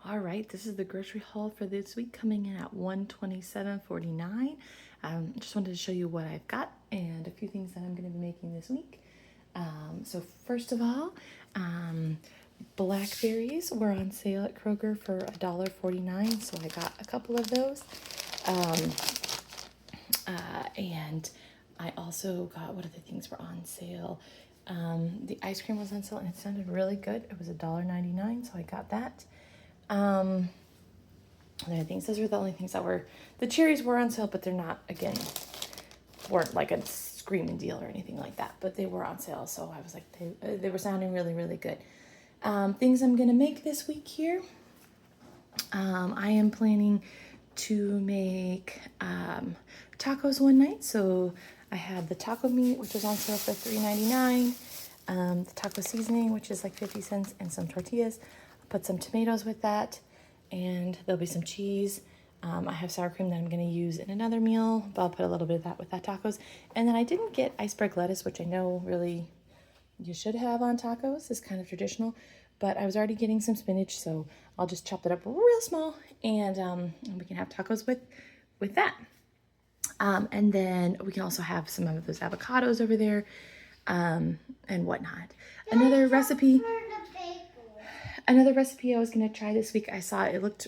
All right, this is the grocery haul for this week coming in at $127.49. Just wanted to show you what I've got and a few things that I'm going to be making this week. So first of all, blackberries were on sale at Kroger for $1.49, so I got a couple of those. And I also got, what other things were on sale? The ice cream was on sale and it sounded really good. It was $1.99, so I got that. Other things, those were the only things that were, the cherries were on sale, but they're not, again, weren't like a screaming deal or anything like that, but they were on sale, so I was like, they were sounding really, really good. Things I'm gonna make this week here, I am planning to make tacos one night. So I had the taco meat, which was on sale for $3.99, the taco seasoning, which is like 50 cents, and some tortillas. I'll put some tomatoes with that, and there'll be some cheese. I have sour cream that I'm going to use in another meal, but I'll put a little bit of that with that tacos. And then I didn't get iceberg lettuce, which I know really you should have on tacos. It's kind of traditional, but I was already getting some spinach, so I'll just chop it up real small, and we can have tacos with that. And then we can also have some of those avocados over there, and whatnot. Another recipe I was going to try this week, I saw it looked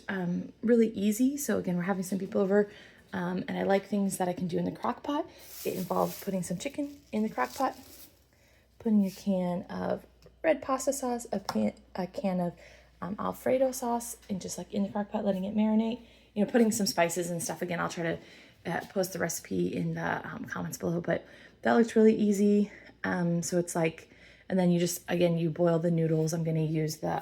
really easy. So again, we're having some people over, and I like things that I can do in the crock pot. It involved putting some chicken in the crock pot, putting a can of red pasta sauce, a can of Alfredo sauce, and just like in the crock pot, letting it marinate, putting some spices and stuff. Again, I'll try to post the recipe in the comments below, but that looks really easy. So it's like, and then you just, again, you boil the noodles. I'm going to use the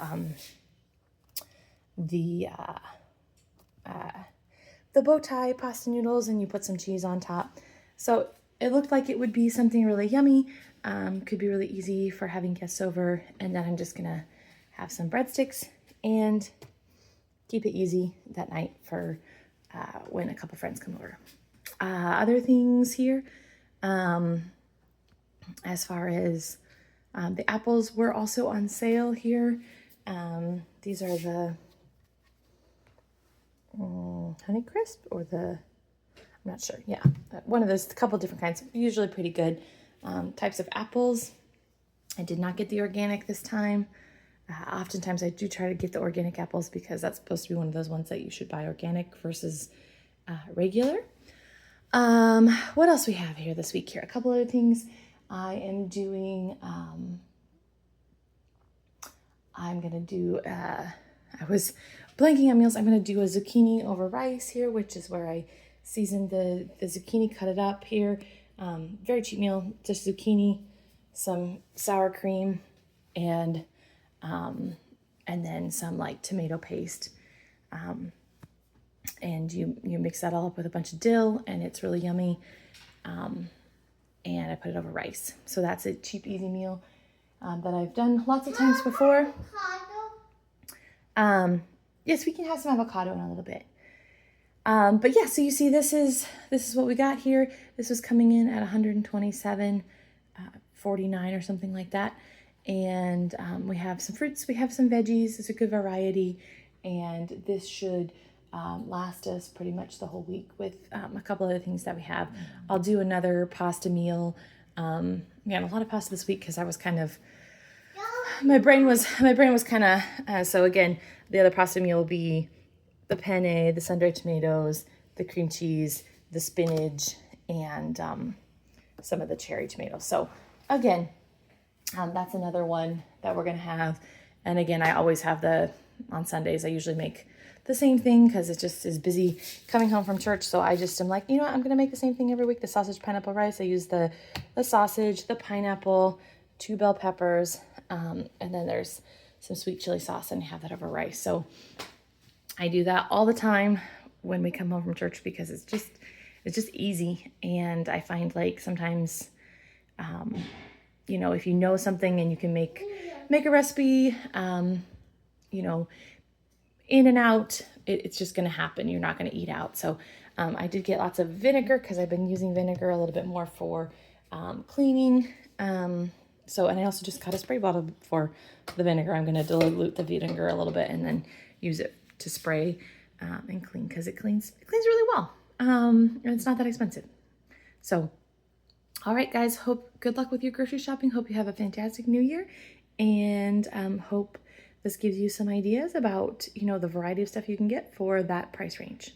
bow tie pasta noodles, and you put some cheese on top. So it looked like it would be something really yummy. Could be really easy for having guests over. And then I'm just going to have some breadsticks and keep it easy that night for when a couple friends come over. Other things here, as far as the apples were also on sale here. These are the Honey Crisp, or I'm not sure. Yeah, one of those, a couple different kinds, usually pretty good types of apples. I did not get the organic this time. Oftentimes I do try to get the organic apples because that's supposed to be one of those ones that you should buy organic versus regular. What else we have here this week here? A couple other things. I am doing, I'm going to do, I was blanking on meals. I'm going to do a zucchini over rice here, which is where I seasoned the zucchini, cut it up here. Very cheap meal, just zucchini, some sour cream, and then some like tomato paste. And you mix that all up with a bunch of dill, and it's really yummy. And I put it over rice. So that's a cheap, easy meal that I've done lots of times before. Yes, we can have some avocado in a little bit. But yeah, so you see, this is what we got here. This was coming in at $127.49 or something like that. And we have some fruits, we have some veggies. It's a good variety, and this should last us pretty much the whole week with a couple other things that we have. I'll do another pasta meal. We had a lot of pasta this week because I was kind of, my brain was kind of, so again, the other pasta meal will be the penne, the sun-dried tomatoes, the cream cheese, the spinach, and some of the cherry tomatoes. So again, that's another one that we're going to have. And again, I always have on Sundays, I usually make the same thing because it just is busy coming home from church. So I just am like, I'm going to make the same thing every week. The sausage pineapple rice. I use the sausage, the pineapple, 2 bell peppers, and then there's some sweet chili sauce, and I have that over rice. So I do that all the time when we come home from church because it's just easy. And I find like sometimes, if you know something and you can make a recipe, in and out, it's just going to happen. You're not going to eat out. So I did get lots of vinegar because I've been using vinegar a little bit more for cleaning. And I also just got a spray bottle for the vinegar. I'm going to dilute the vinegar a little bit and then use it to spray and clean, because it cleans really well. And it's not that expensive. So, all right, guys, good luck with your grocery shopping. Hope you have a fantastic new year, and hope this gives you some ideas about, the variety of stuff you can get for that price range.